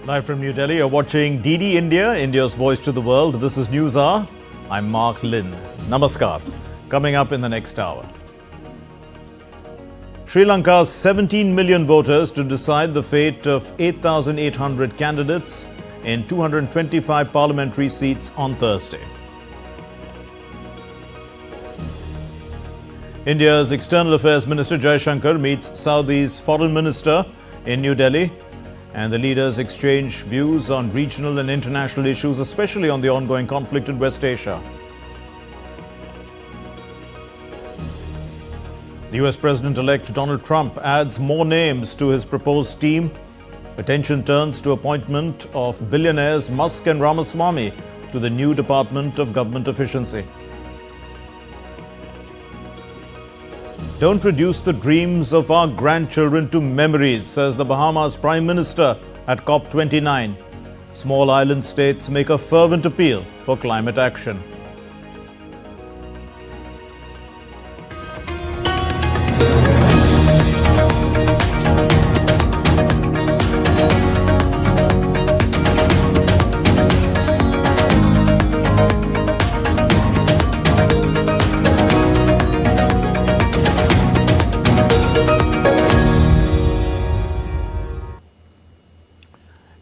Live from New Delhi, you're watching DD India, India's voice to the world. This is News Hour. I'm Mark Lynn. Namaskar. Coming up in the next hour. Sri Lanka's 17 million voters to decide the fate of 8,800 candidates in 225 parliamentary seats on Thursday. India's External Affairs Minister Jaishankar meets Saudi's Foreign Minister in New Delhi, and the leaders exchange views on regional and international issues, especially on the ongoing conflict in West Asia. The US President-elect Donald Trump adds more names to his proposed team. Attention turns to appointment of billionaires Musk and Ramaswamy to the new Department of Government Efficiency. Don't reduce the dreams of our grandchildren to memories, says the Bahamas Prime Minister at COP29. Small island states make a fervent appeal for climate action.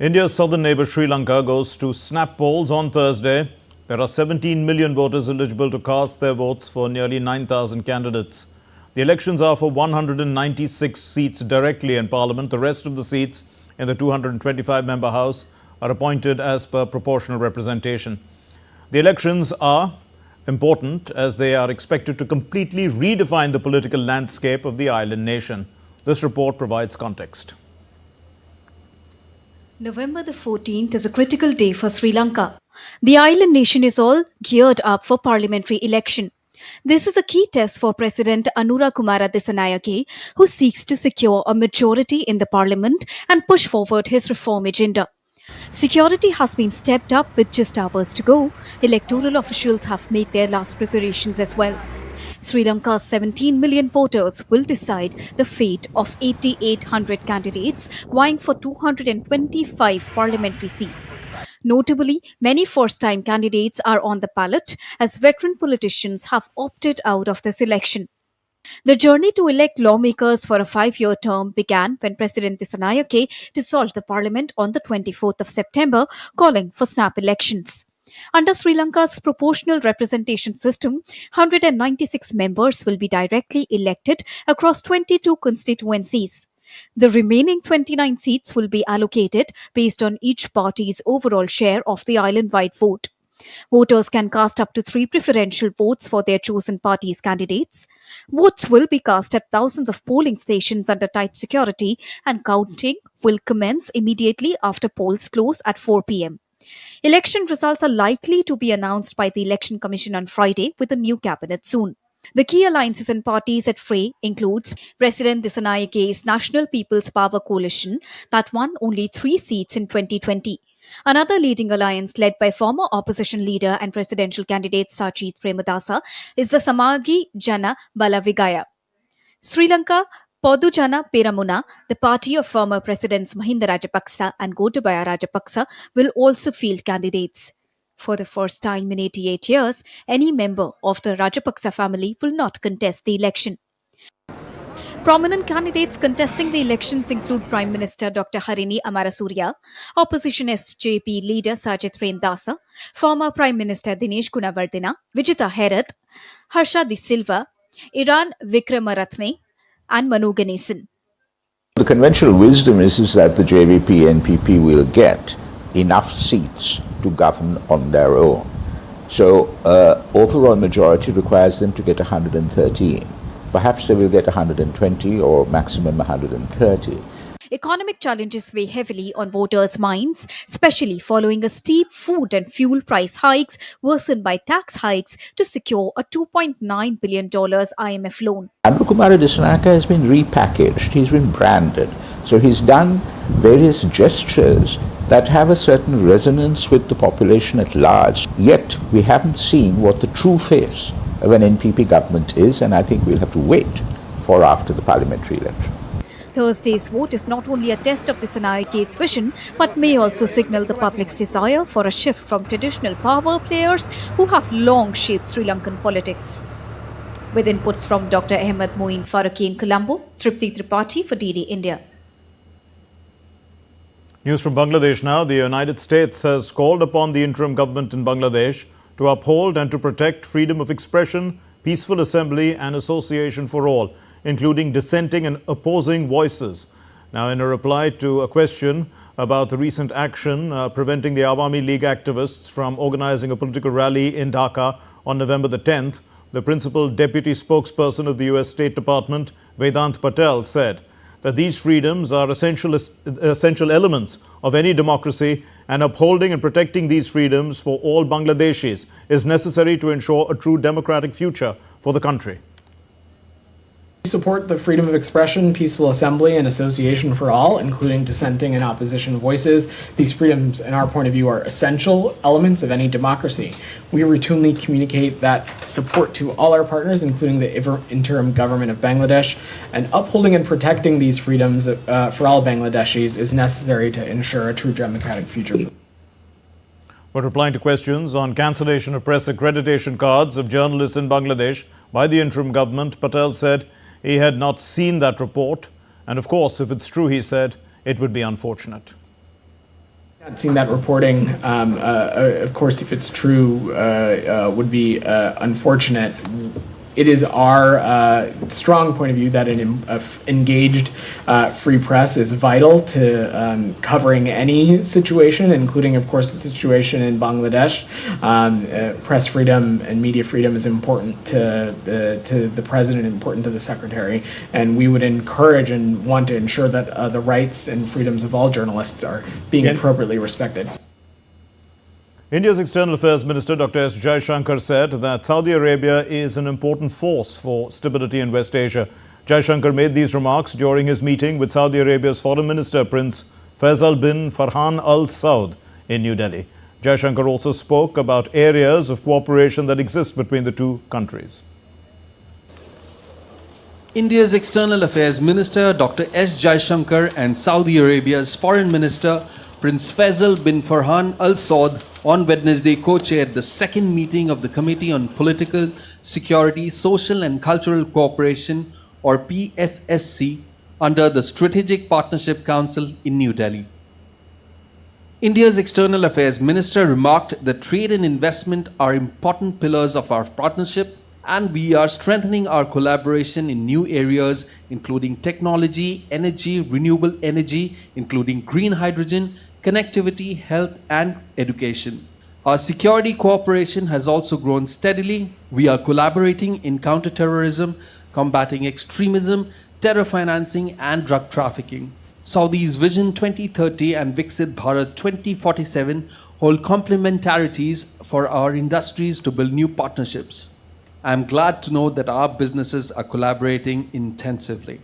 India's southern neighbour Sri Lanka goes to snap polls on Thursday. There are 17 million voters eligible to cast their votes for nearly 9,000 candidates. The elections are for 196 seats directly in Parliament. The rest of the seats in the 225-member House are appointed as per proportional representation. The elections are important as they are expected to completely redefine the political landscape of the island nation. This report provides context. November the 14th is a critical day for Sri Lanka. The island nation is all geared up for parliamentary election. This is a key test for President Anurakkumara Dissanayake, who seeks to secure a majority in the parliament and push forward his reform agenda. Security has been stepped up with just hours to go. Electoral officials have made their last preparations as well. Sri Lanka's 17 million voters will decide the fate of 8,800 candidates vying for 225 parliamentary seats. Notably, many first-time candidates are on the ballot as veteran politicians have opted out of this election. The journey to elect lawmakers for a 5-year term began when President Dissanayake dissolved the parliament on the 24th of September, calling for snap elections. Under Sri Lanka's proportional representation system, 196 members will be directly elected across 22 constituencies. The remaining 29 seats will be allocated based on each party's overall share of the island-wide vote. Voters can cast up to 3 preferential votes for their chosen party's candidates. Votes will be cast at thousands of polling stations under tight security, and counting will commence immediately after polls close at 4 p.m. Election results are likely to be announced by the Election Commission on Friday with a new cabinet soon. The key alliances and parties at fray includes President Disanayake's National People's Power Coalition that won only 3 seats in 2020. Another leading alliance led by former opposition leader and presidential candidate Sajith Premadasa is the Samagi Jana Balavigaya. Sri Lanka Podujana Peramuna, the party of former Presidents Mahinda Rajapaksa and Gotabaya Rajapaksa, will also field candidates. For the first time in 88 years, any member of the Rajapaksa family will not contest the election. Prominent candidates contesting the elections include Prime Minister Dr. Harini Amarasuriya, Opposition SJP leader Sajith Premdasa, former Prime Minister Dinesh Gunawardena, Vijita Herath, Harsha De Silva, Iran Vikramaratne, and Manu Ganesan. The conventional wisdom is that the JVP NPP will get enough seats to govern on their own. So overall majority requires them to get 113. Perhaps they will get 120 or maximum 130. Economic challenges weigh heavily on voters' minds, especially following a steep food and fuel price hikes worsened by tax hikes to secure a $2.9 billion IMF loan. Anurakkumara Dissanayake has been repackaged, he's been branded. So he's done various gestures that have a certain resonance with the population at large. Yet we haven't seen what the true face of an NPP government is, and I think we'll have to wait for after the parliamentary election. Thursday's vote is not only a test of the Sanaike's vision, but may also signal the public's desire for a shift from traditional power players who have long shaped Sri Lankan politics. With inputs from Dr. Ahmed Moin Farooqi in Colombo, Tripti Tripathi for DD India. News from Bangladesh now. The United States has called upon the interim government in Bangladesh to uphold and to protect freedom of expression, peaceful assembly and association for all, including dissenting and opposing voices. Now, in a reply to a question about the recent action preventing the Awami League activists from organizing a political rally in Dhaka on November the 10th, the principal deputy spokesperson of the US State Department, Vedant Patel, said that these freedoms are essential elements of any democracy, and upholding and protecting these freedoms for all Bangladeshis is necessary to ensure a true democratic future for the country. We support the freedom of expression, peaceful assembly, and association for all, including dissenting and opposition voices. These freedoms, in our point of view, are essential elements of any democracy. We routinely communicate that support to all our partners, including the interim government of Bangladesh, and upholding and protecting these freedoms for all Bangladeshis is necessary to ensure a true democratic future. But replying to questions on cancellation of press accreditation cards of journalists in Bangladesh by the interim government, Patel said he had not seen that report. And of course, if it's true, he said, it would be unfortunate. I haven't seen that reporting. Of course, if it's true, would be unfortunate. It is our strong point of view that an engaged free press is vital to covering any situation, including, of course, the situation in Bangladesh. Press freedom and media freedom is important to the president, important to the secretary, and we would encourage and want to ensure that the rights and freedoms of all journalists are being appropriately respected. India's External Affairs Minister Dr. S. Jaishankar said that Saudi Arabia is an important force for stability in West Asia. Jaishankar made these remarks during his meeting with Saudi Arabia's Foreign Minister Prince Faisal bin Farhan Al Saud in New Delhi. Jaishankar also spoke about areas of cooperation that exist between the two countries. India's External Affairs Minister Dr. S. Jaishankar and Saudi Arabia's Foreign Minister Prince Faisal bin Farhan Al Saud on Wednesday co-chaired the second meeting of the Committee on Political, Security, Social and Cultural Cooperation, or PSSC, under the Strategic Partnership Council in New Delhi. India's External Affairs Minister remarked that trade and investment are important pillars of our partnership, and we are strengthening our collaboration in new areas including technology, energy, renewable energy, including green hydrogen, connectivity, health and education. Our security cooperation has also grown steadily. We are collaborating in counterterrorism, combating extremism, terror financing and drug trafficking. Saudi's Vision 2030 and Viksit Bharat 2047 hold complementarities for our industries to build new partnerships. I am glad to know that our businesses are collaborating intensively.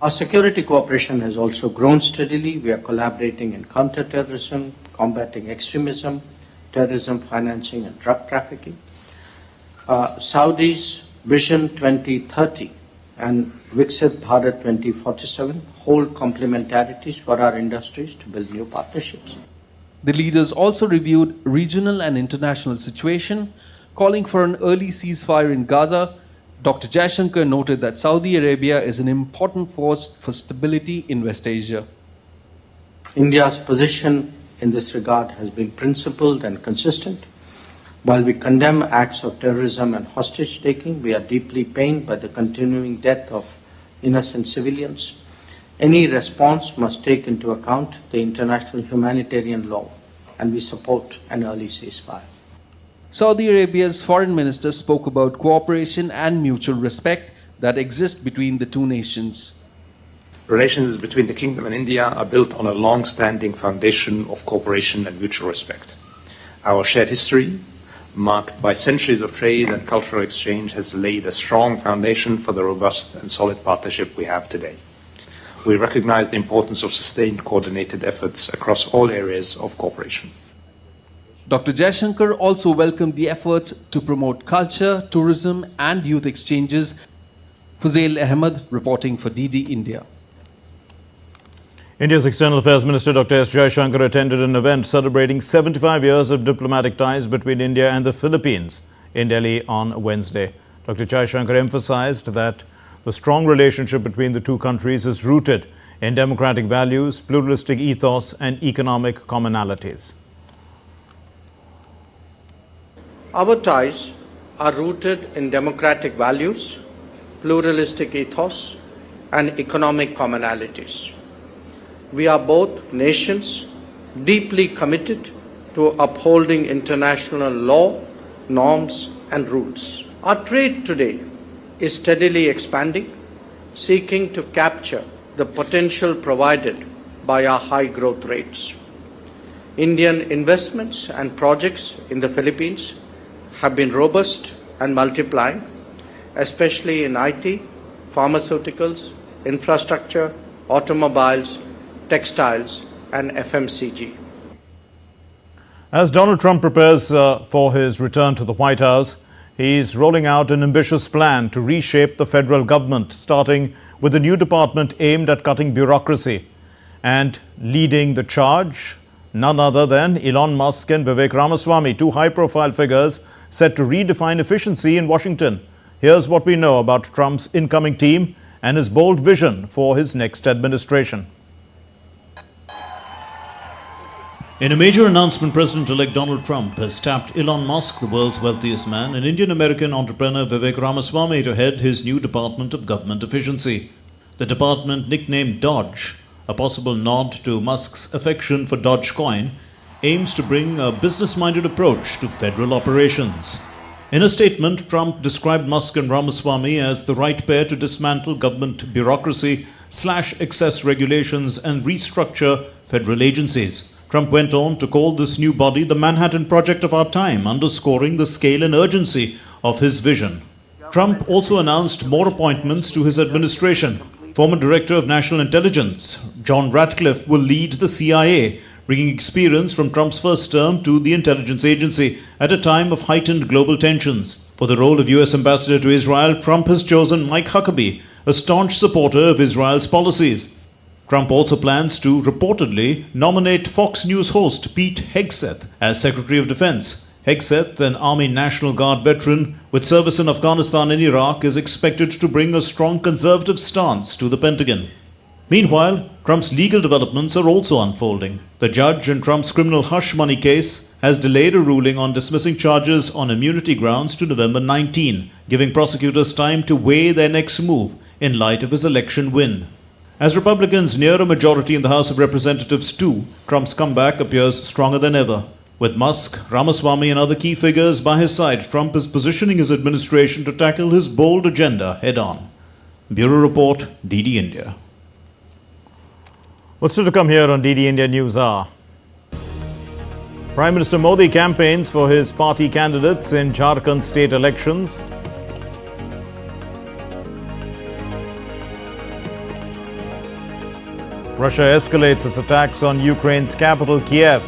Our security cooperation has also grown steadily. We are collaborating in counterterrorism, combating extremism, terrorism financing and drug trafficking. Saudi's Vision 2030 and Viksit Bharat 2047 hold complementarities for our industries to build new partnerships. The leaders also reviewed regional and international situation, calling for an early ceasefire in Gaza. Dr. Jaishankar noted that Saudi Arabia is an important force for stability in West Asia. India's position in this regard has been principled and consistent. While we condemn acts of terrorism and hostage-taking, we are deeply pained by the continuing death of innocent civilians. Any response must take into account the international humanitarian law, and we support an early ceasefire. Saudi Arabia's foreign minister spoke about cooperation and mutual respect that exist between the two nations. Relations between the Kingdom and India are built on a long-standing foundation of cooperation and mutual respect. Our shared history, marked by centuries of trade and cultural exchange, has laid a strong foundation for the robust and solid partnership we have today. We recognize the importance of sustained coordinated efforts across all areas of cooperation. Dr. Jaishankar also welcomed the efforts to promote culture, tourism and youth exchanges. Fuzail Ahmed reporting for DD India. India's External Affairs Minister Dr. Jaishankar attended an event celebrating 75 years of diplomatic ties between India and the Philippines in Delhi on Wednesday. Dr. Jaishankar emphasized that the strong relationship between the two countries is rooted in democratic values, pluralistic ethos and economic commonalities. Our ties are rooted in democratic values, pluralistic ethos, and economic commonalities. We are both nations deeply committed to upholding international law, norms, and rules. Our trade today is steadily expanding, seeking to capture the potential provided by our high growth rates. Indian investments and projects in the Philippines have been robust and multiplying, especially in IT, pharmaceuticals, infrastructure, automobiles, textiles, and FMCG. As Donald Trump prepares for his return to the White House, he's rolling out an ambitious plan to reshape the federal government, starting with a new department aimed at cutting bureaucracy. And leading the charge, none other than Elon Musk and Vivek Ramaswamy, two high-profile figures set to redefine efficiency in Washington. Here's what we know about Trump's incoming team and his bold vision for his next administration. In a major announcement, President-elect Donald Trump has tapped Elon Musk, the world's wealthiest man, and Indian-American entrepreneur Vivek Ramaswamy to head his new Department of Government Efficiency. The department, nicknamed DOGE, a possible nod to Musk's affection for Dogecoin, aims to bring a business-minded approach to federal operations. In a statement, Trump described Musk and Ramaswamy as the right pair to dismantle government bureaucracy, slash excess regulations, and restructure federal agencies. Trump went on to call this new body the Manhattan Project of our time, underscoring the scale and urgency of his vision. Trump also announced more appointments to his administration. Former Director of National Intelligence, John Ratcliffe, will lead the CIA, bringing experience from Trump's first term to the intelligence agency at a time of heightened global tensions. For the role of U.S. Ambassador to Israel, Trump has chosen Mike Huckabee, a staunch supporter of Israel's policies. Trump also plans to reportedly nominate Fox News host Pete Hegseth as Secretary of Defense. Hegseth, an Army National Guard veteran with service in Afghanistan and Iraq, is expected to bring a strong conservative stance to the Pentagon. Meanwhile, Trump's legal developments are also unfolding. The judge in Trump's criminal hush money case has delayed a ruling on dismissing charges on immunity grounds to November 19, giving prosecutors time to weigh their next move in light of his election win. As Republicans near a majority in the House of Representatives too, Trump's comeback appears stronger than ever. With Musk, Ramaswamy and other key figures by his side, Trump is positioning his administration to tackle his bold agenda head-on. Bureau Report, DD India. What's still to come here on DD India News Hour? Prime Minister Modi campaigns for his party candidates in Jharkhand state elections. Russia escalates its attacks on Ukraine's capital, Kiev.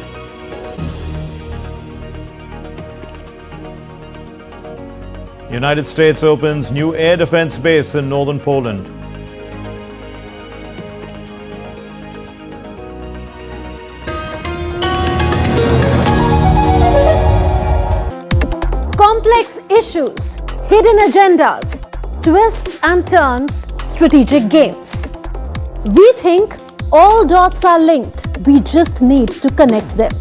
United States opens new air defense base in northern Poland. Complex issues, hidden agendas, twists and turns, strategic games. We think all dots are linked, we just need to connect them.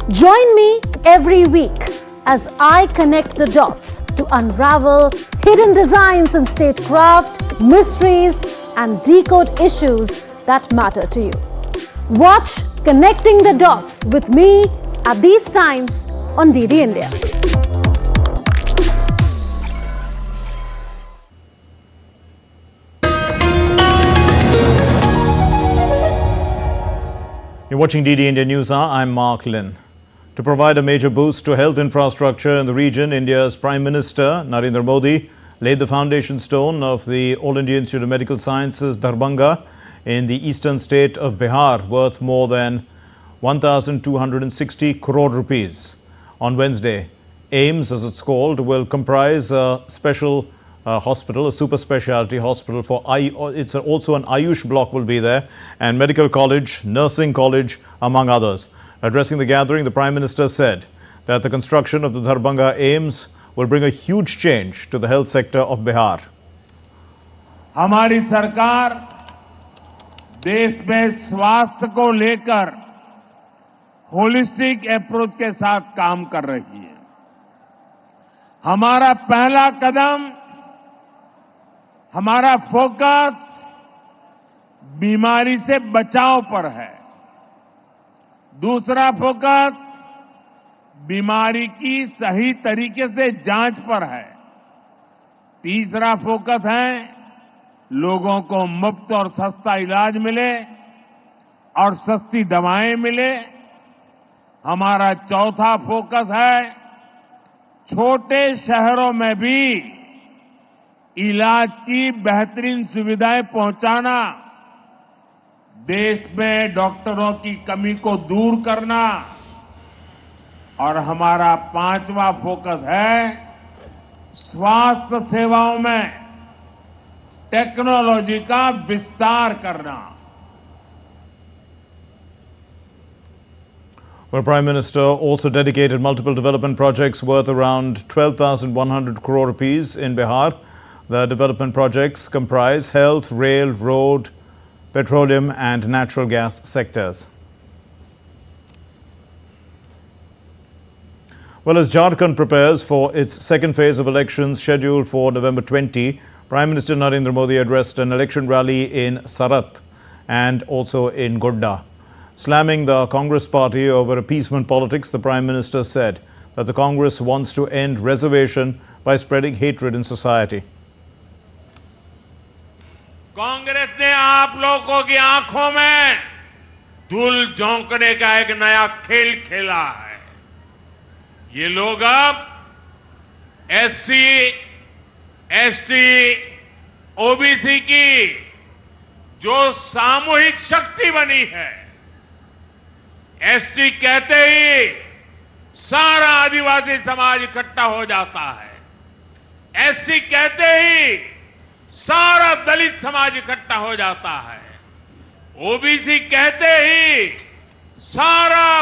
Join me every week as I connect the dots to unravel hidden designs in statecraft, mysteries, and decode issues that matter to you. Watch Connecting the Dots with me at these times on DD India. You're watching DD India News Hour. I'm Mark Lynn. To provide a major boost to health infrastructure in the region, India's Prime Minister Narendra Modi laid the foundation stone of the All India Institute of Medical Sciences, Darbhanga, in the eastern state of Bihar, worth more than 1,260 crore rupees. On Wednesday, AIMS, as it's called, will comprise a special hospital, a super specialty hospital for it's also an Ayush block will be there, and medical college, nursing college, among others. Addressing the gathering, the Prime Minister said that the construction of the Darbhanga AIIMS will bring a huge change to the health sector of Bihar. हमारी सरकार देश में स्वास्थ्य को लेकर holistic approach के साथ काम कर रही है। हमारा पहला कदम, हमारा फोकस बीमारी से बचाव पर है। दूसरा फोकस बीमारी की सही तरीके से जांच पर है। तीसरा फोकस है लोगों को मुफ्त और सस्ता इलाज मिले और सस्ती दवाएं मिले। हमारा चौथा फोकस है छोटे शहरों में भी इलाज की बेहतरीन सुविधाएं पहुंचाना, देश में डॉक्टरों की कमी को दूर करना, और हमारा पांचवा फोकस है स्वास्थ्य सेवाओं में टेक्नोलॉजी का विस्तार करना। Well, Prime Minister also dedicated multiple development projects worth around 12,100 crore rupees in Bihar. The development projects comprise health, rail, road, petroleum and natural gas sectors. Well, as Jharkhand prepares for its second phase of elections scheduled for November 20, Prime Minister Narendra Modi addressed an election rally in Sarat and also in Godda. Slamming the Congress party over appeasement politics, the Prime Minister said that the Congress wants to end reservation by spreading hatred in society. Congress ने आप लोगों की आंखों में धूल झोंकने का एक नया खेल खेला है। ये लोग अब एससी, एसटी, ओबीसी की जो सामूहिक शक्ति बनी है, एसटी कहते ही सारा आदिवासी समाज इकट्ठा हो जाता है। एससी कहते ही सारा दलित समाज इकट्ठा हो जाता है। ओबीसी कहते ही सारा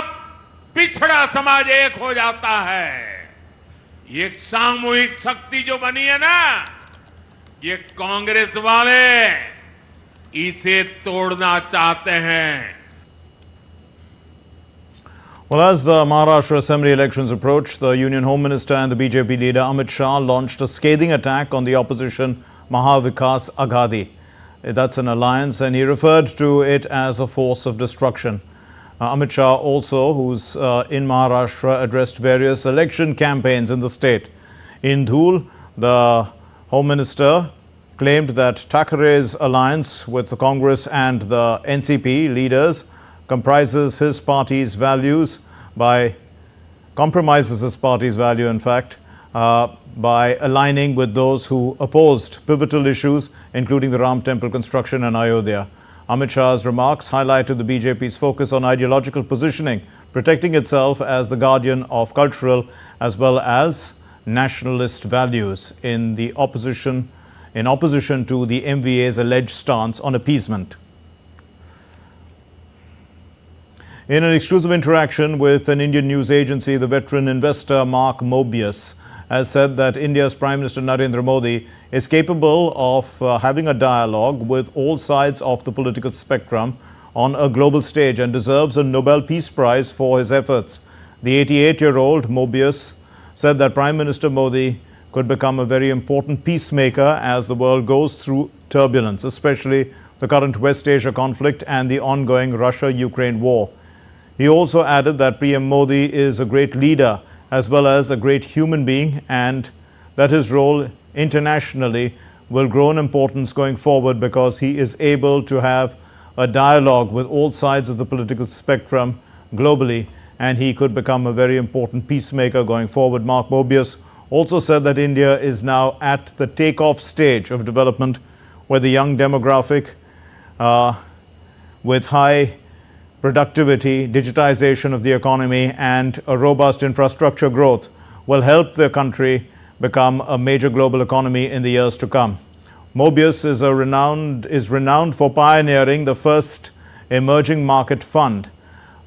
पिछड़ा समाज एक हो जाता है। ये सामूहिक शक्ति जो बनी है ना, ये कांग्रेस वाले इसे तोड़ना चाहते हैं। Well, as the Maharashtra Assembly elections approach, the Union Home Minister and the BJP leader Amit Shah launched a scathing attack on the opposition Mahavikas Aghadi. That's an alliance, and he referred to it as a force of destruction. Amit Shah also, who's in Maharashtra, addressed various election campaigns in the state. In Dhul, the Home Minister claimed that Thackeray's alliance with the Congress and the NCP leaders compromises his party's value, in fact, by aligning with those who opposed pivotal issues, including the Ram Temple construction and Ayodhya. Amit Shah's remarks highlighted the BJP's focus on ideological positioning, protecting itself as the guardian of cultural as well as nationalist values in opposition to the MVA's alleged stance on appeasement. In an exclusive interaction with an Indian news agency, the veteran investor Mark Mobius has said that India's Prime Minister Narendra Modi is capable of having a dialogue with all sides of the political spectrum on a global stage and deserves a Nobel Peace Prize for his efforts. The 88-year-old Mobius said that Prime Minister Modi could become a very important peacemaker as the world goes through turbulence, especially the current West Asia conflict and the ongoing Russia-Ukraine war. He also added that PM Modi is a great leader as well as a great human being, and that his role internationally will grow in importance going forward because he is able to have a dialogue with all sides of the political spectrum globally, and he could become a very important peacemaker going forward. Mark Mobius also said that India is now at the takeoff stage of development, where the young demographic with high productivity, digitization of the economy and a robust infrastructure growth will help the country become a major global economy in the years to come. Mobius is renowned for pioneering the first emerging market fund.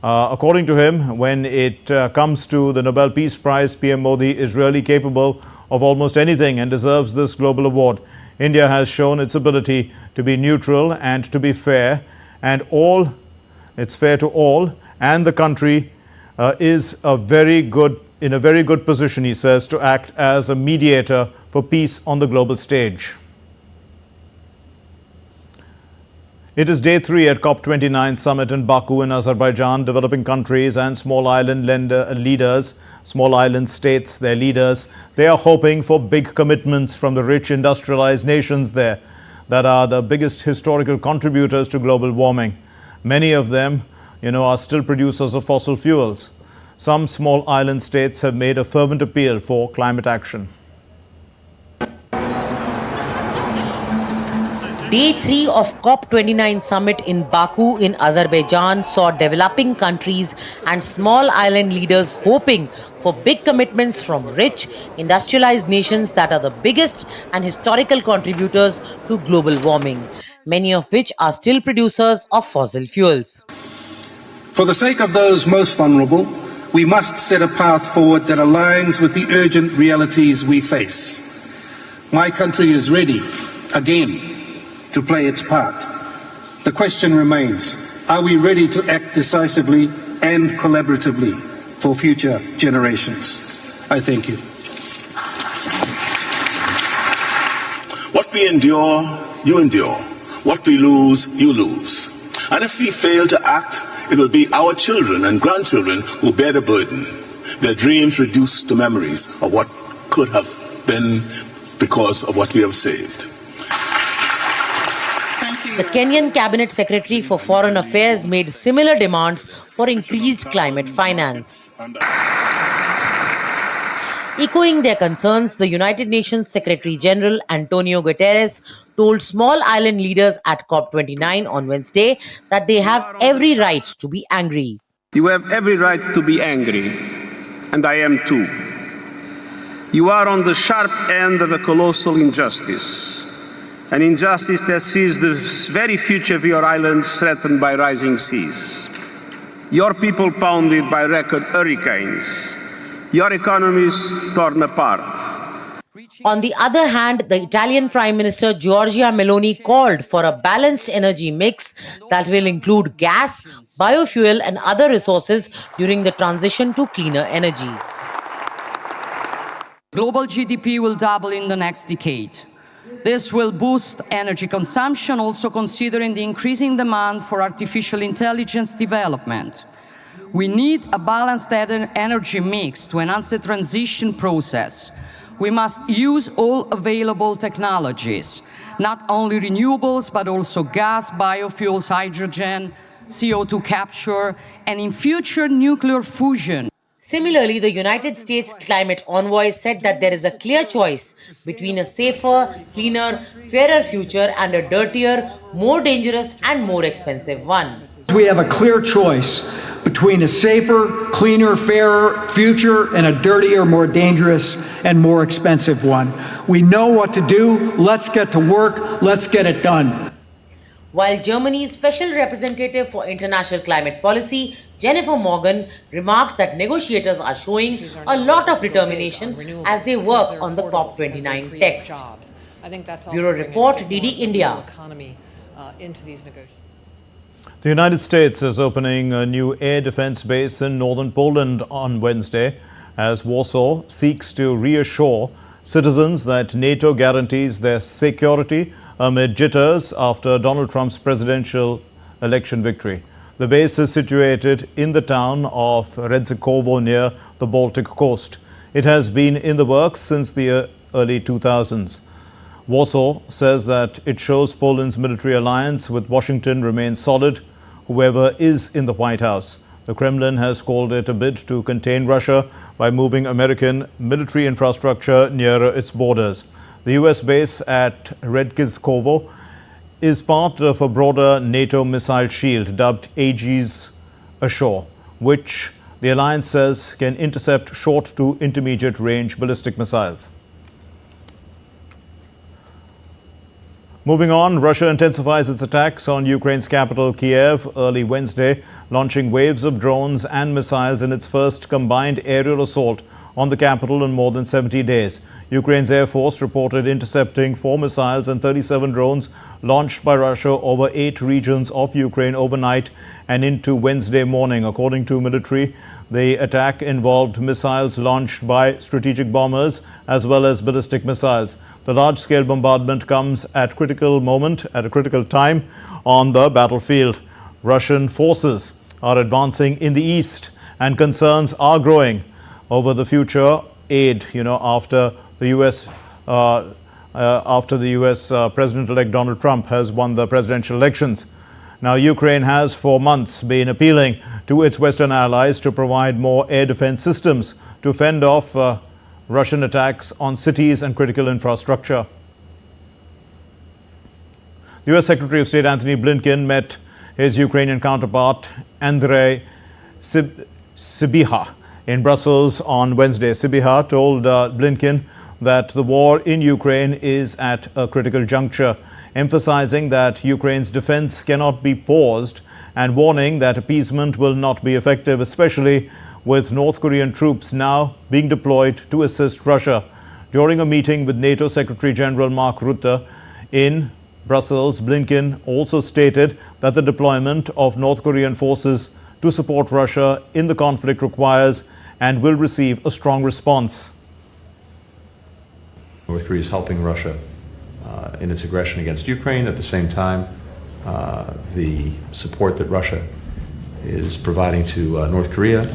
According to him, when it comes to the Nobel Peace Prize, PM Modi is really capable of almost anything and deserves this global award. India has shown its ability to be neutral and to be fair, and it's fair to all, and the country is in a very good position, he says, to act as a mediator for peace on the global stage. It is day 3 at COP29 summit in Baku in Azerbaijan. Developing countries and small island leaders, small island states, their leaders, they are hoping for big commitments from the rich industrialized nations there that are the biggest historical contributors to global warming. Many of them, are still producers of fossil fuels. Some small island states have made a fervent appeal for climate action. Day 3 of COP29 summit in Baku in Azerbaijan saw developing countries and small island leaders hoping for big commitments from rich, industrialized nations that are the biggest and historical contributors to global warming, many of which are still producers of fossil fuels. For the sake of those most vulnerable, we must set a path forward that aligns with the urgent realities we face. My country is ready, again, to play its part. The question remains, are we ready to act decisively and collaboratively for future generations? I thank you. What we endure, you endure. What we lose, you lose. And if we fail to act, it will be our children and grandchildren who bear the burden, their dreams reduced to memories of what could have been because of what we have saved. The Kenyan Cabinet Secretary for Foreign Affairs made similar demands for increased climate finance. Echoing their concerns, the United Nations Secretary General Antonio Guterres told small island leaders at COP29 on Wednesday that they have every right to be angry. You have every right to be angry, and I am too. You are on the sharp end of a colossal injustice. An injustice that sees the very future of your islands threatened by rising seas. Your people pounded by record hurricanes. Your economies torn apart. On the other hand, the Italian Prime Minister Giorgia Meloni called for a balanced energy mix that will include gas, biofuel and other resources during the transition to cleaner energy. Global GDP will double in the next decade. This will boost energy consumption, also considering the increasing demand for artificial intelligence development. We need a balanced energy mix to enhance the transition process. We must use all available technologies, not only renewables, but also gas, biofuels, hydrogen, CO2 capture, and in future, nuclear fusion. Similarly, the United States climate envoy said that there is a clear choice between a safer, cleaner, fairer future and a dirtier, more dangerous and more expensive one. We have a clear choice between a safer, cleaner, fairer future and a dirtier, more dangerous and more expensive one. We know what to do. Let's get to work. Let's get it done. While Germany's Special Representative for International Climate Policy, Jennifer Morgan, remarked that negotiators are showing a lot of determination as they work on the COP29 text. Bureau Report, DD India. The United States is opening a new air defense base in northern Poland on Wednesday as Warsaw seeks to reassure citizens that NATO guarantees their security amid jitters after Donald Trump's presidential election victory. The base is situated in the town of Redzikowo near the Baltic coast. It has been in the works since the early 2000s. Warsaw says that it shows Poland's military alliance with Washington remains solid, whoever is in the White House. The Kremlin has called it a bid to contain Russia by moving American military infrastructure nearer its borders. The US base at Redzikowo is part of a broader NATO missile shield dubbed Aegis Ashore, which the alliance says can intercept short to intermediate range ballistic missiles. Moving on, Russia intensifies its attacks on Ukraine's capital, Kiev, early Wednesday, launching waves of drones and missiles in its first combined aerial assault on the capital in more than 70 days. Ukraine's Air Force reported intercepting 4 missiles and 37 drones launched by Russia over 8 regions of Ukraine overnight and into Wednesday morning. According to military, the attack involved missiles launched by strategic bombers as well as ballistic missiles. The large-scale bombardment comes at a critical time on the battlefield. Russian forces are advancing in the east and concerns are growing over the future aid, after the U.S. President-elect Donald Trump has won the presidential elections. Now, Ukraine has for months been appealing to its Western allies to provide more air defense systems to fend off Russian attacks on cities and critical infrastructure. The U.S. Secretary of State Antony Blinken met his Ukrainian counterpart Andrei Sybiha in Brussels on Wednesday. Sybiha told Blinken that the war in Ukraine is at a critical juncture, emphasizing that Ukraine's defense cannot be paused and warning that appeasement will not be effective, especially with North Korean troops now being deployed to assist Russia. During a meeting with NATO Secretary General Mark Rutte in Brussels, Blinken also stated that the deployment of North Korean forces to support Russia in the conflict requires and will receive a strong response. North Korea is helping Russia in its aggression against Ukraine. At the same time, the support that Russia is providing to North Korea,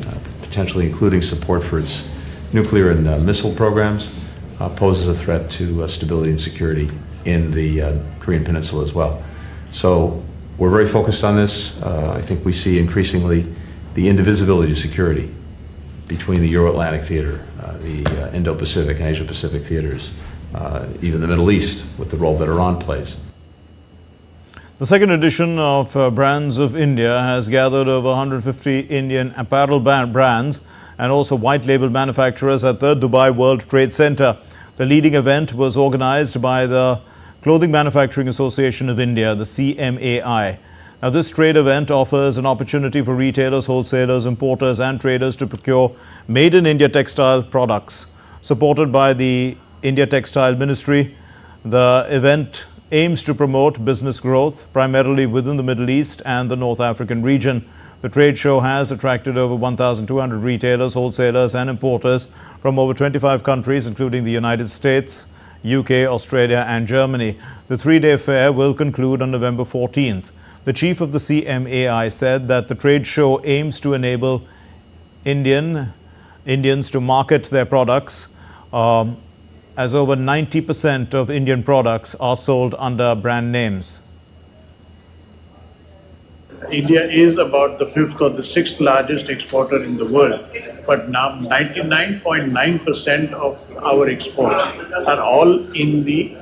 potentially including support for its nuclear and missile programs, poses a threat to stability and security in the Korean Peninsula as well. So we're very focused on this. I think we see increasingly the indivisibility of security between the Euro-Atlantic theater, the Indo-Pacific and Asia-Pacific theaters, even the Middle East, with the role that Iran plays. The second edition of Brands of India has gathered over 150 Indian apparel brands and also white label manufacturers at the Dubai World Trade Center. The leading event was organized by the Clothing Manufacturing Association of India, the CMAI. Now, this trade event offers an opportunity for retailers, wholesalers, importers and traders to procure made-in-India textile products. Supported by the India Textile Ministry, the event aims to promote business growth primarily within the Middle East and the North African region. The trade show has attracted over 1,200 retailers, wholesalers and importers from over 25 countries, including the United States, UK, Australia and Germany. The three-day fair will conclude on November 14th. The chief of the CMAI said that the trade show aims to enable Indians to market their products, as over 90% of Indian products are sold under brand names. India is about the 5th or the 6th largest exporter in the world, but now 99.9% of our exports are all in the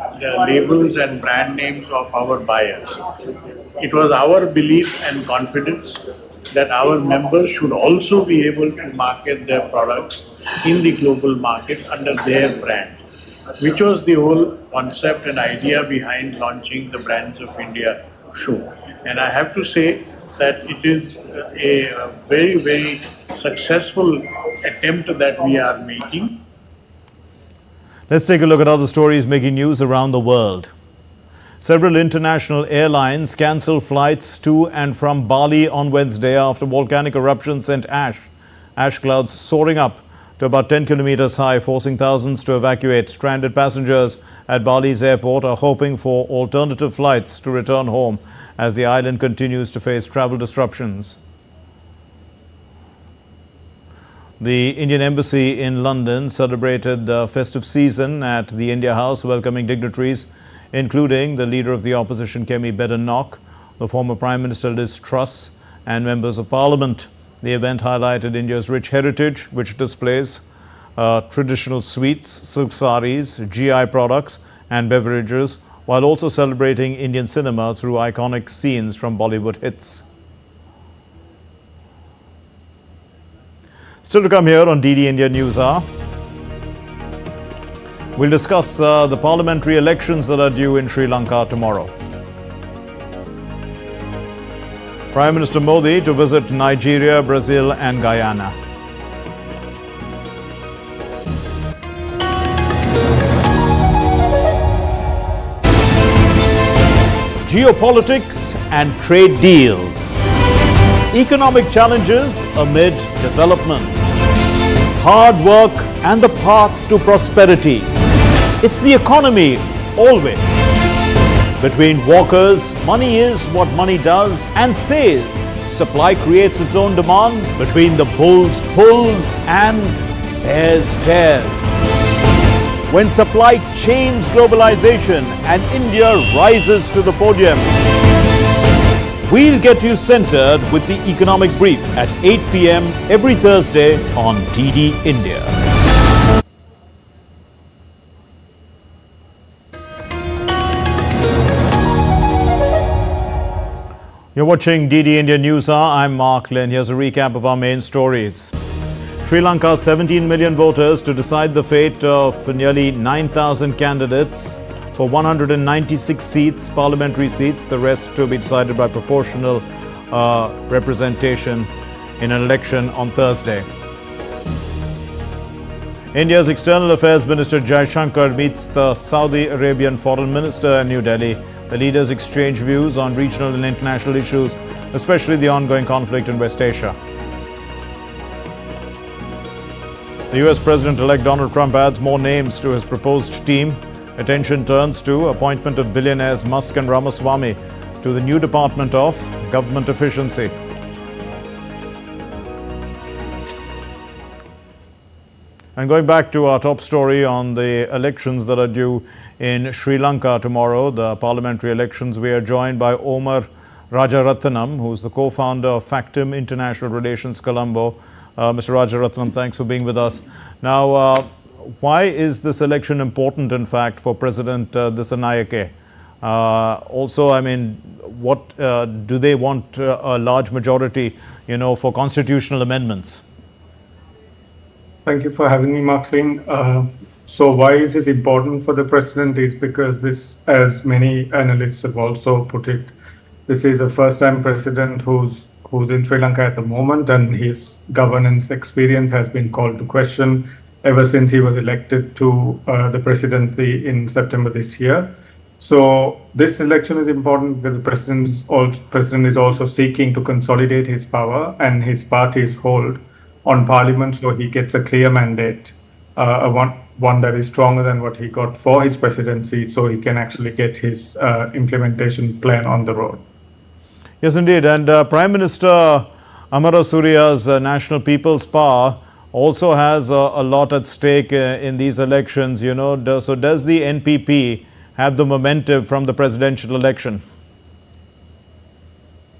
labels and brand names of our buyers. It was our belief and confidence that our members should also be able to market their products in the global market under their brand, which was the whole concept and idea behind launching the Brands of India show. And I have to say that it is a very, very successful attempt that we are making. Let's take a look at other stories making news around the world. Several international airlines cancelled flights to and from Bali on Wednesday after volcanic eruption sent ash clouds soaring up to about 10 kilometers high, forcing thousands to evacuate. Stranded passengers at Bali's airport are hoping for alternative flights to return home as the island continues to face travel disruptions. The Indian Embassy in London celebrated the festive season at the India House, welcoming dignitaries including the leader of the opposition Kemi Badenoch, the former Prime Minister Liz Truss and members of Parliament. The event highlighted India's rich heritage, which displays traditional sweets, silk saris, GI products and beverages, while also celebrating Indian cinema through iconic scenes from Bollywood hits. Still to come here on DD India News Hour. We'll discuss the parliamentary elections that are due in Sri Lanka tomorrow. Prime Minister Modi to visit Nigeria, Brazil and Guyana. Geopolitics and trade deals. Economic challenges amid development. Hard work and the path to prosperity. It's the economy, always. Between walkers, money is what money does and says. Supply creates its own demand. Between the bulls pulls and bears tears. When supply chains globalization and India rises to the podium, we'll get you centered with the economic brief at 8 p.m. every Thursday on DD India. You're watching DD India News Hour. I'm Mark Lynn. Here's a recap of our main stories. Sri Lanka's 17 million voters to decide the fate of nearly 9,000 candidates for 196 seats, parliamentary seats, the rest to be decided by proportional representation in an election on Thursday. India's External Affairs Minister Jaishankar meets the Saudi Arabian Foreign Minister in New Delhi. The leaders exchange views on regional and international issues, especially the ongoing conflict in West Asia. The US President-elect Donald Trump adds more names to his proposed team. Attention turns to appointment of billionaires Musk and Ramaswamy to the new Department of Government Efficiency. And going back to our top story on the elections that are due in Sri Lanka tomorrow, the parliamentary elections, we are joined by Omar Rajaratnam, who is the co-founder of Factum International Relations Colombo. Mr. Rajaratnam, thanks for being with us. Now, why is this election important, in fact, for President Dissanayake? Also, I mean, what do they want a large majority, for constitutional amendments? Thank you for having me, Marklin. So why is it important for the president is because this, as many analysts have also put it, this is a first-time president who's in Sri Lanka at the moment, and his governance experience has been called to question ever since he was elected to the presidency in September this year. So this election is important because the president is also seeking to consolidate his power and his party's hold on parliament, so he gets a clear mandate, one that is stronger than what he got for his presidency, so he can actually get his implementation plan on the road. Yes, indeed. And Prime Minister Amarasuriya's National People's Power also has a lot at stake in these elections, So does the NPP have the momentum from the presidential election?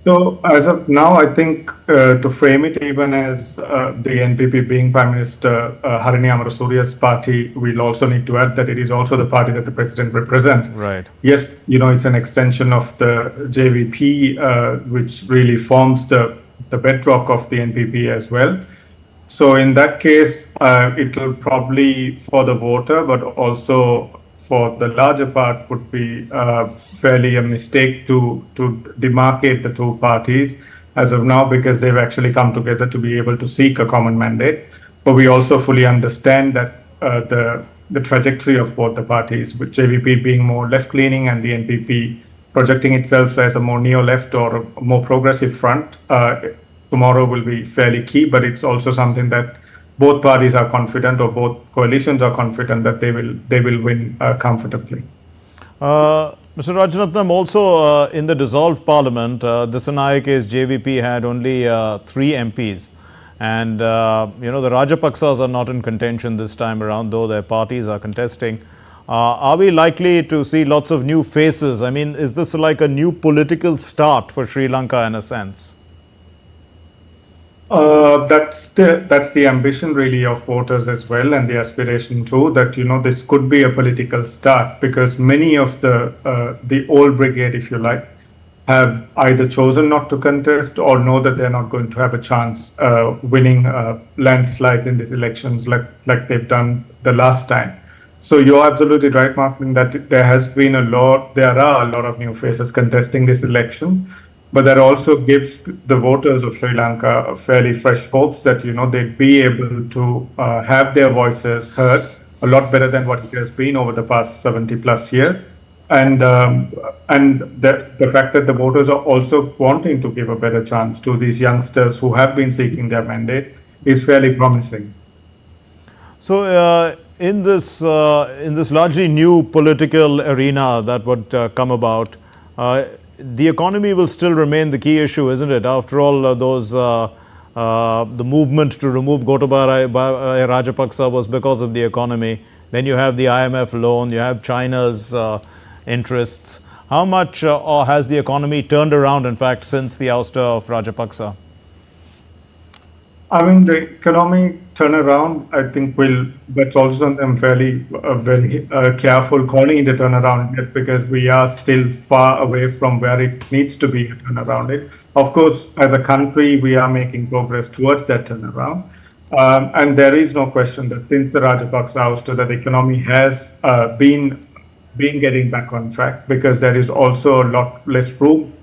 So as of now, I think to frame it even as the NPP being Prime Minister Harini Amarasuriya's party, we'll also need to add that it is also the party that the president represents. Right. Yes, it's an extension of the JVP, which really forms the bedrock of the NPP as well. So in that case, it will probably, for the voter, but also for the larger part, would be fairly a mistake to demarcate the two parties as of now, because they've actually come together to be able to seek a common mandate. But we also fully understand that the trajectory of both the parties, with JVP being more left-leaning and the NPP projecting itself as a more neo-left or a more progressive front, tomorrow will be fairly key. But it's also something that both parties are confident, or both coalitions are confident, that they will win comfortably. Mr. Rajaratnam, also in the dissolved parliament, Disanayake's JVP had only 3 MPs. And, the Rajapaksas are not in contention this time around, though their parties are contesting. Are we likely to see lots of new faces? I mean, is this like a new political start for Sri Lanka in a sense? That's the ambition really of voters as well, and the aspiration too, that this could be a political start, because many of the old brigade, if you like, have either chosen not to contest or know that they're not going to have a chance winning landslide in these elections like they've done the last time. So you're absolutely right, Martin, that there are a lot of new faces contesting this election, but that also gives the voters of Sri Lanka fairly fresh hopes that, they'd be able to have their voices heard a lot better than what it has been over the past 70 plus years. And the fact that the voters are also wanting to give a better chance to these youngsters who have been seeking their mandate is fairly promising. So in this largely new political arena that would come about, the economy will still remain the key issue, isn't it? After all, the movement to remove Gotabaya Rajapaksa was because of the economy. Then you have the IMF loan, you have China's interests. How much has the economy turned around, in fact, since the ouster of Rajapaksa? I mean, the economic turnaround, I think, but also I'm very careful calling it a turnaround yet, because we are still far away from where it needs to be a turnaround. Of course, as a country, we are making progress towards that turnaround. And there is no question that since the Rajapaksa ouster, that the economy has been getting back on track, because there is also a lot less room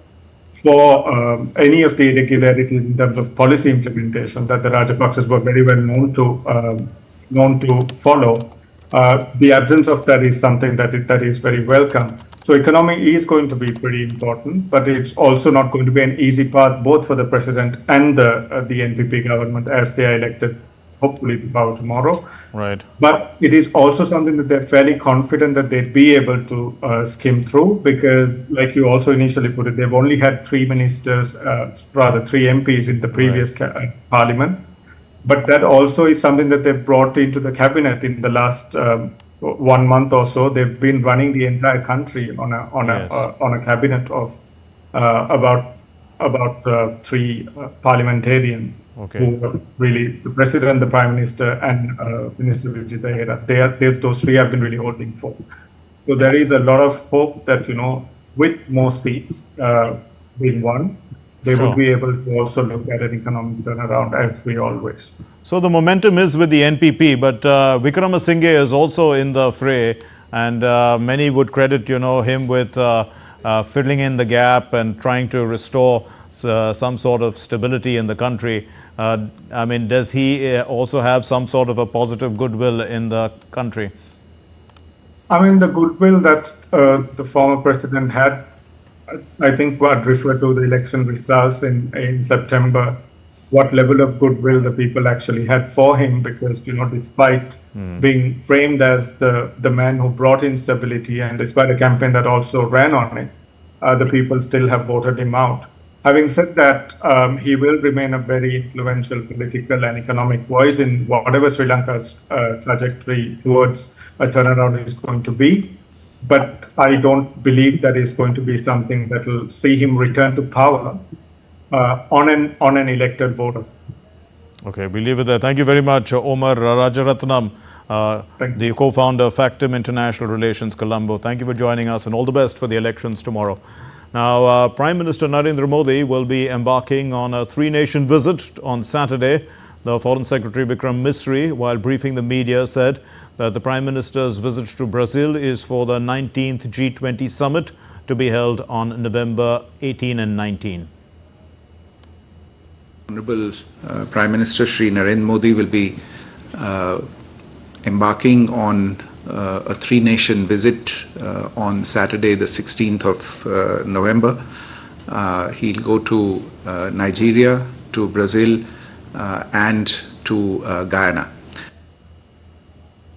for any of the irregularities in terms of policy implementation that the Rajapaksas were very well known to follow. The absence of that is something that is very welcome. So economy is going to be pretty important, but it's also not going to be an easy path both for the president and the NPP government as they are elected, hopefully to power tomorrow. Right. But it is also something that they're fairly confident that they'd be able to skim through, because, like you also initially put it, they've only had 3 ministers, rather 3 MPs in the previous parliament. But that also is something that they've brought into the cabinet in the last 1 month or so. They've been running the entire country on a cabinet of about 3 parliamentarians, who were really the president, the prime minister, and Minister Vijay Dahera. Those 3 have been really holding forth. So there is a lot of hope that, with more seats being won, they would be able to also look at an economic turnaround, as we always. So the momentum is with the NPP, but Wickramasinghe is also in the fray, and many would credit, him with filling in the gap and trying to restore some sort of stability in the country. I mean, does he also have some sort of a positive goodwill in the country? I mean, the goodwill that the former president had, I think I'd refer to the election results in September, what level of goodwill the people actually had for him, because, despite being framed as the man who brought in stability, and despite a campaign that also ran on it, the people still have voted him out. Having said that, he will remain a very influential political and economic voice in whatever Sri Lanka's trajectory towards a turnaround is going to be. But I don't believe that is going to be something that will see him return to power on an elected vote. Okay, we'll leave it there. Thank you very much, Omar Rajaratnam, the co-founder of Factum International Relations, Colombo. Thank you for joining us, and all the best for the elections tomorrow. Now, Prime Minister Narendra Modi will be embarking on a 3-nation visit on Saturday. The Foreign Secretary Vikram Misri, while briefing the media, said that the Prime Minister's visit to Brazil is for the 19th G20 summit to be held on November 18 and 19. Honorable Prime Minister Shri Narendra Modi will be embarking on a 3-nation visit on Saturday, the 16th of November. He'll go to Nigeria, to Brazil, and to Guyana.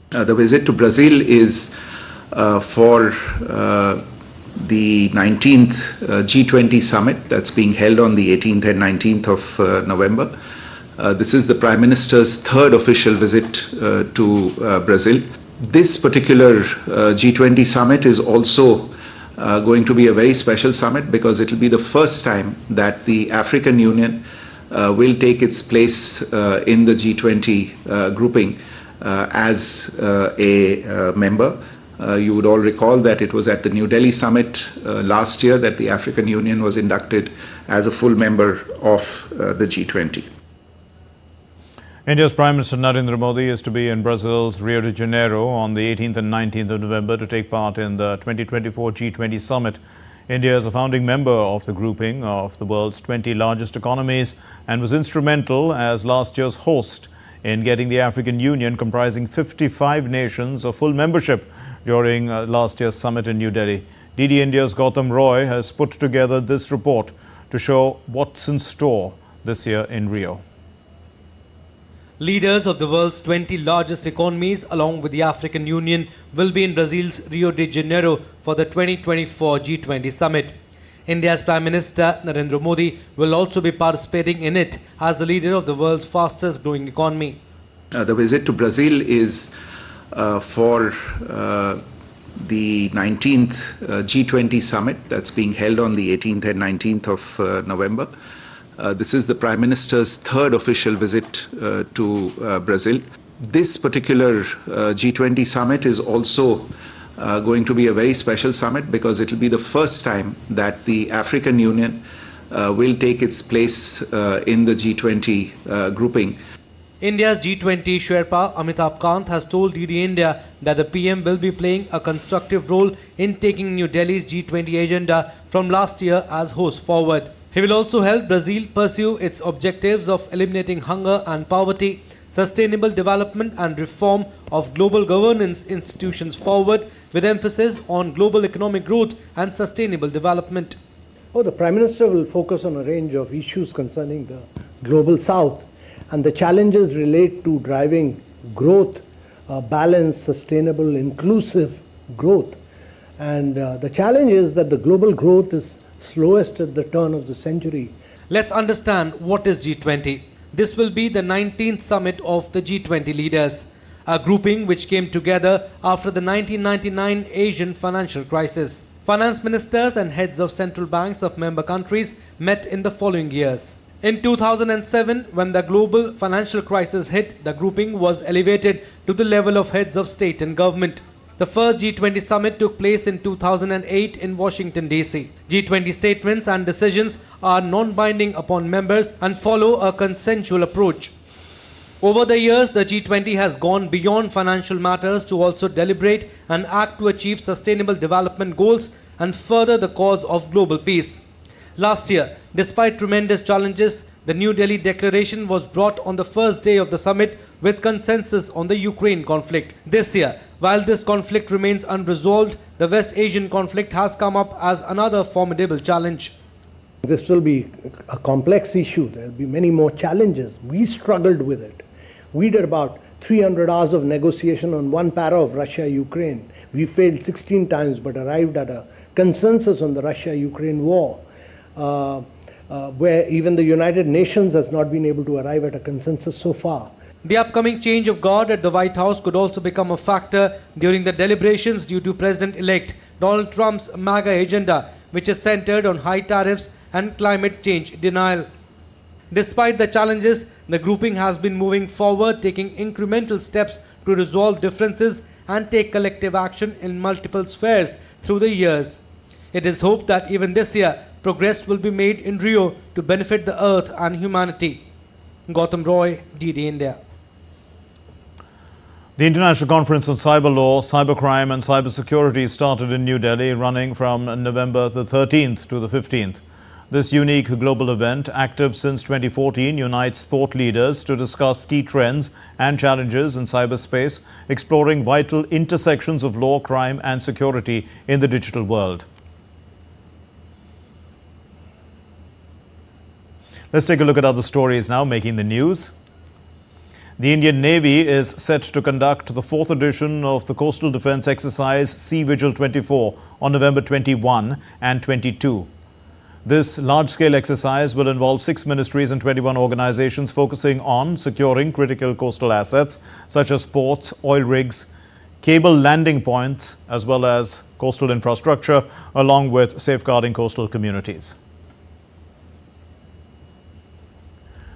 The visit to Brazil is for the 19th G20 summit that's being held on the 18th and 19th of November. This is the Prime Minister's 3rd official visit to Brazil. This particular G20 summit is also going to be a very special summit, because it will be the first time that the African Union will take its place in the G20 grouping as a member. You would all recall that it was at the New Delhi summit last year that the African Union was inducted as a full member of the G20. India's Prime Minister Narendra Modi is to be in Brazil's Rio de Janeiro on the 18th and 19th of November to take part in the 2024 G20 summit. India is a founding member of the grouping of the world's 20 largest economies and was instrumental as last year's host in getting the African Union, comprising 55 nations, a full membership during last year's summit in New Delhi. DD India's Gautam Roy has put together this report to show what's in store this year in Rio. Leaders of the world's 20 largest economies, along with the African Union, will be in Brazil's Rio de Janeiro for the 2024 G20 summit. India's Prime Minister Narendra Modi will also be participating in it as the leader of the world's fastest growing economy. The visit to Brazil is for the 19th G20 summit that's being held on the 18th and 19th of November. This is the Prime Minister's third official visit to Brazil. This particular G20 summit is also going to be a very special summit because it will be the first time that the African Union will take its place in the G20 grouping. India's G20 Sherpa Amitabh Kant has told DD India that the PM will be playing a constructive role in taking New Delhi's G20 agenda from last year as host forward. He will also help Brazil pursue its objectives of eliminating hunger and poverty, sustainable development and reform of global governance institutions forward, with emphasis on global economic growth and sustainable development. The Prime Minister will focus on a range of issues concerning the global South, and the challenges relate to driving growth, balanced, sustainable, inclusive growth. And the challenge is that the global growth is slowest at the turn of the century. Let's understand what is G20. This will be the 19th summit of the G20 leaders, a grouping which came together after the 1999 Asian financial crisis. Finance ministers and heads of central banks of member countries met in the following years. In 2007, when the global financial crisis hit, the grouping was elevated to the level of heads of state and government. The first G20 summit took place in 2008 in Washington, D.C. G20 statements and decisions are non-binding upon members and follow a consensual approach. Over the years, the G20 has gone beyond financial matters to also deliberate and act to achieve sustainable development goals and further the cause of global peace. Last year, despite tremendous challenges, the New Delhi Declaration was brought on the first day of the summit with consensus on the Ukraine conflict. This year, while this conflict remains unresolved, the West Asian conflict has come up as another formidable challenge. This will be a complex issue. There will be many more challenges. We struggled with it. We did about 300 hours of negotiation on one para of Russia-Ukraine. We failed 16 times but arrived at a consensus on the Russia-Ukraine war, where even the United Nations has not been able to arrive at a consensus so far. The upcoming change of guard at the White House could also become a factor during the deliberations due to President-elect Donald Trump's MAGA agenda, which is centered on high tariffs and climate change denial. Despite the challenges, the grouping has been moving forward, taking incremental steps to resolve differences and take collective action in multiple spheres through the years. It is hoped that even this year, progress will be made in Rio to benefit the earth and humanity. Gautam Roy, DD India. The International Conference on Cyber Law, Cybercrime and Cybersecurity started in New Delhi, running from November the 13th to the 15th. This unique global event, active since 2014, unites thought leaders to discuss key trends and challenges in cyberspace, exploring vital intersections of law, crime and security in the digital world. Let's take a look at other stories now making the news. The Indian Navy is set to conduct the 4th edition of the Coastal Defence Exercise Sea Vigil 24 on November 21 and 22. This large-scale exercise will involve 6 ministries and 21 organizations focusing on securing critical coastal assets such as ports, oil rigs, cable landing points, as well as coastal infrastructure, along with safeguarding coastal communities.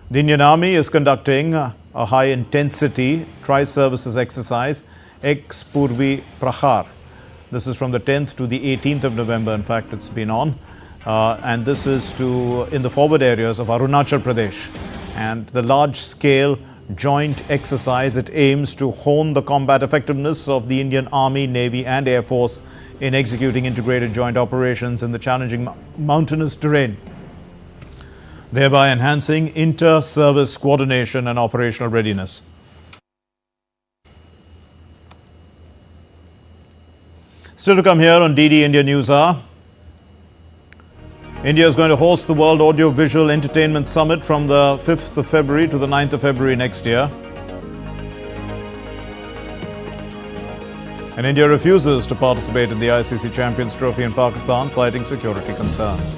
The Indian Army is conducting a high-intensity tri-services exercise, Ex Purvi Prahar. This is from the 10th to the 18th of November. In fact, it's been on. And this is in the forward areas of Arunachal Pradesh. And the large-scale joint exercise. It aims to hone the combat effectiveness of the Indian Army, Navy and Air Force in executing integrated joint operations in the challenging mountainous terrain, thereby enhancing inter-service coordination and operational readiness. Still to come here on DD India News Hour. India is going to host the World Audiovisual Entertainment Summit from the 5th of February to the 9th of February next year. And India refuses to participate in the ICC Champions Trophy in Pakistan, citing security concerns.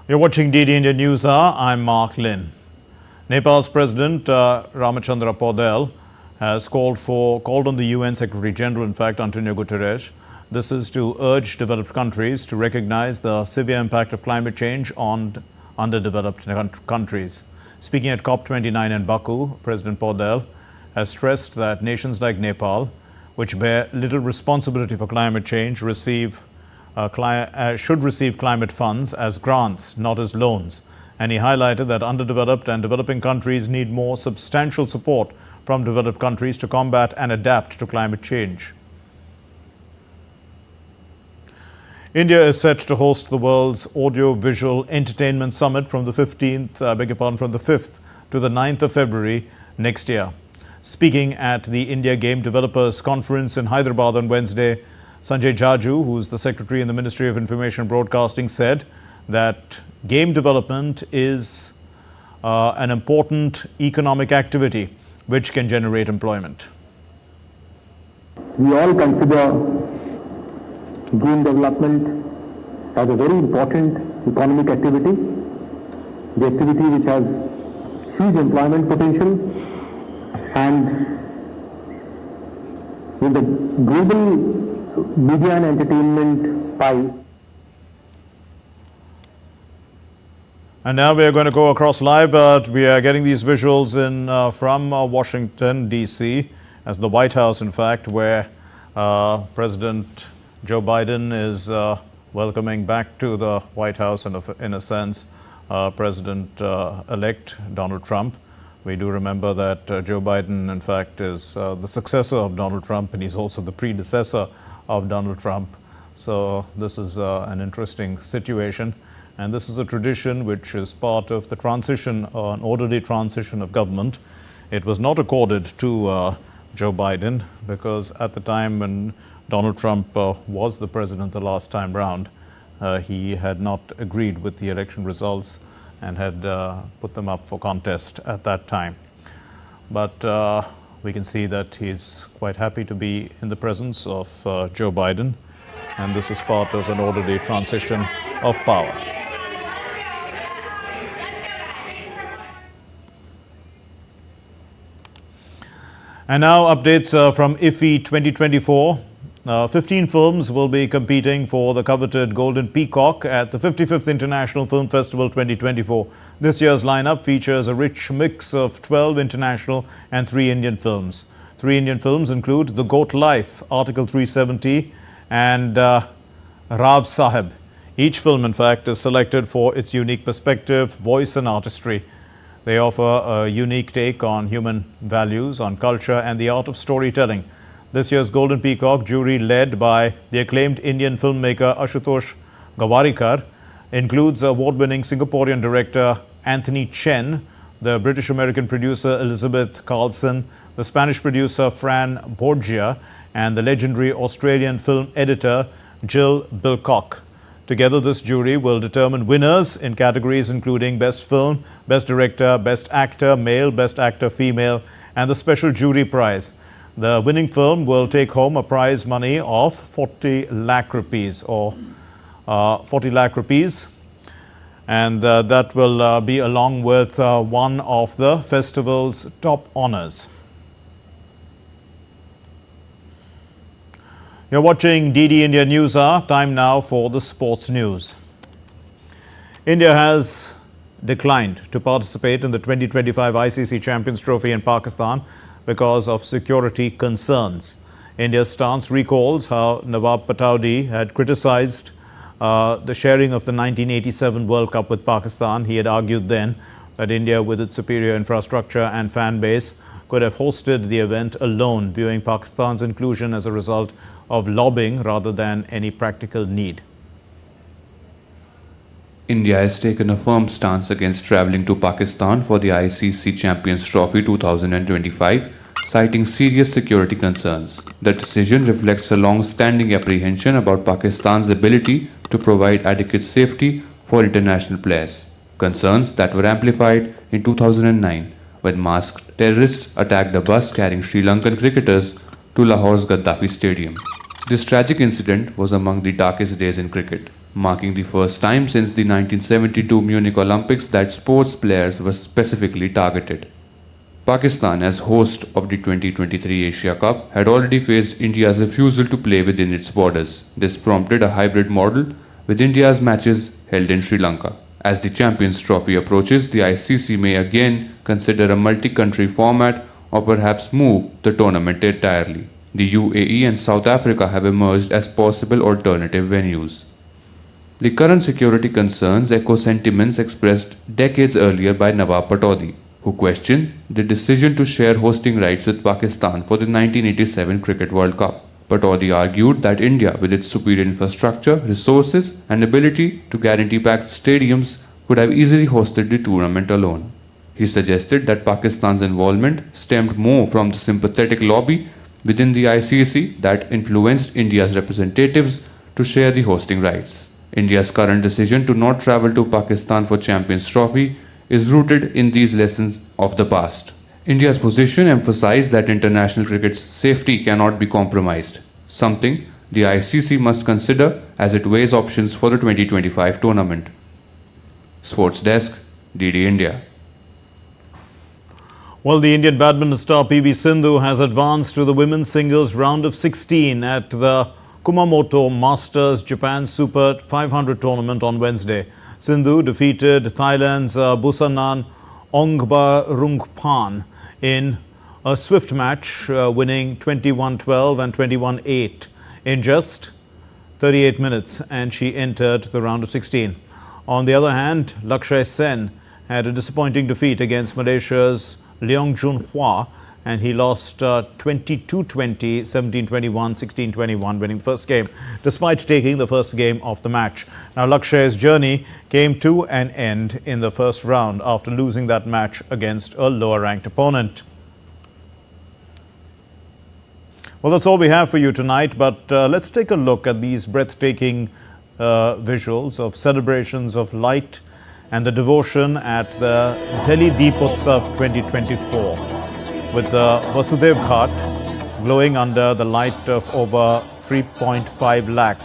You're watching DD India News Hour. I'm Mark Lin. Nepal's President Ramachandra Paudel has called on the UN Secretary General, in fact, Antonio Guterres. This is to urge developed countries to recognize the severe impact of climate change on underdeveloped countries. Speaking at COP29 in Baku, President Paudel has stressed that nations like Nepal, which bear little responsibility for climate change, should receive climate funds as grants, not as loans. And he highlighted that underdeveloped and developing countries need more substantial support from developed countries to combat and adapt to climate change. India is set to host the world's Audiovisual Entertainment Summit from the 5th to the 9th of February next year. Speaking at the India Game Developers Conference in Hyderabad on Wednesday, Sanjay Jaju, who is the Secretary in the Ministry of Information and Broadcasting, said that game development is an important economic activity which can generate employment. We all consider game development as a very important economic activity, the activity which has huge employment potential, and in the global media and entertainment pie. And now we are going to go across live. We are getting these visuals in from Washington, D.C., as the White House, in fact, where President Joe Biden is welcoming back to the White House, in a sense, President-elect Donald Trump. We do remember that Joe Biden, in fact, is the successor of Donald Trump, and he's also the predecessor of Donald Trump. So this is an interesting situation. And this is a tradition which is part of the transition, an orderly transition of government. It was not accorded to Joe Biden because at the time when Donald Trump was the president the last time round, he had not agreed with the election results and had put them up for contest at that time. But we can see that he's quite happy to be in the presence of Joe Biden, and this is part of an orderly transition of power. And now updates from IFFI 2024. 15 films will be competing for the coveted Golden Peacock at the 55th International Film Festival 2024. This year's lineup features a rich mix of 12 international and 3 Indian films. 3 Indian films include The Goat Life, Article 370 and Rav Sahib. Each film, in fact, is selected for its unique perspective, voice and artistry. They offer a unique take on human values, on culture and the art of storytelling. This year's Golden Peacock jury, led by the acclaimed Indian filmmaker Ashutosh Gawarikar, includes award-winning Singaporean director Anthony Chen, the British-American producer Elizabeth Carlson, the Spanish producer Fran Borgia, and the legendary Australian film editor Jill Bilcock. Together, this jury will determine winners in categories including Best Film, Best Director, Best Actor Male, Best Actor Female, and the Special Jury Prize. The winning film will take home a prize money of 40 lakh rupees or 40 lakh rupees. And that will be along with one of the festival's top honors. You're watching DD India News Hour. Time now for the sports news. India has declined to participate in the 2025 ICC Champions Trophy in Pakistan because of security concerns. India's stance recalls how Nawab Pataudi had criticized the sharing of the 1987 World Cup with Pakistan. He had argued then that India, with its superior infrastructure and fan base, could have hosted the event alone, viewing Pakistan's inclusion as a result of lobbying rather than any practical need. India has taken a firm stance against travelling to Pakistan for the ICC Champions Trophy 2025, citing serious security concerns. The decision reflects a long-standing apprehension about Pakistan's ability to provide adequate safety for international players, concerns that were amplified in 2009 when masked terrorists attacked a bus carrying Sri Lankan cricketers to Lahore's Gaddafi Stadium. This tragic incident was among the darkest days in cricket, marking the first time since the 1972 Munich Olympics that sports players were specifically targeted. Pakistan, as host of the 2023 Asia Cup, had already faced India's refusal to play within its borders. This prompted a hybrid model, with India's matches held in Sri Lanka. As the Champions Trophy approaches, the ICC may again consider a multi-country format or perhaps move the tournament entirely. The UAE and South Africa have emerged as possible alternative venues. The current security concerns echo sentiments expressed decades earlier by Nawab Pataudi, who questioned the decision to share hosting rights with Pakistan for the 1987 Cricket World Cup. Pataudi argued that India, with its superior infrastructure, resources, and ability to guarantee packed stadiums, could have easily hosted the tournament alone. He suggested that Pakistan's involvement stemmed more from the sympathetic lobby within the ICC that influenced India's representatives to share the hosting rights. India's current decision to not travel to Pakistan for Champions Trophy is rooted in these lessons of the past. India's position emphasized that international cricket's safety cannot be compromised, something the ICC must consider as it weighs options for the 2025 tournament. Sports Desk, DD India. Well, the Indian badminton star PV Sindhu has advanced to the women's singles round of 16 at the Kumamoto Masters Japan Super 500 tournament on Wednesday. Sindhu defeated Thailand's Busanan Ongbarungpan in a swift match, winning 21-12 and 21-8 in just 38 minutes, and she entered the round of 16. On the other hand, Lakshay Sen had a disappointing defeat against Malaysia's Leong Jun Hua, and he lost 22-20, 17-21, 16-21, winning the first game, despite taking the first game of the match. Now, Lakshay's journey came to an end in the first round after losing that match against a lower-ranked opponent. Well, that's all we have for you tonight, but let's take a look at these breathtaking visuals of celebrations of light and the devotion at the Delhi Deepotsav 2024, with the Vasudev Ghat glowing under the light of over 3.5 lakh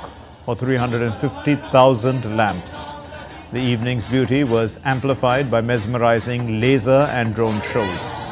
or 350,000 lamps. The evening's beauty was amplified by mesmerizing laser and drone shows.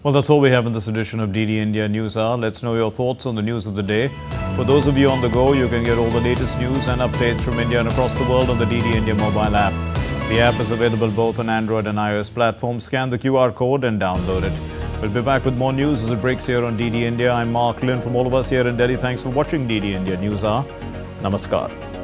Well, that's all we have in this edition of DD India News Hour. Let's know your thoughts on the news of the day. For those of you on the go, you can get all the latest news and updates from India and across the world on the DD India mobile app. The app is available both on Android and iOS platforms. Scan the QR code and download it. We'll be back with more news as it breaks here on DD India. I'm Mark Lynn from all of us here in Delhi. Thanks for watching DD India News Hour. Namaskar.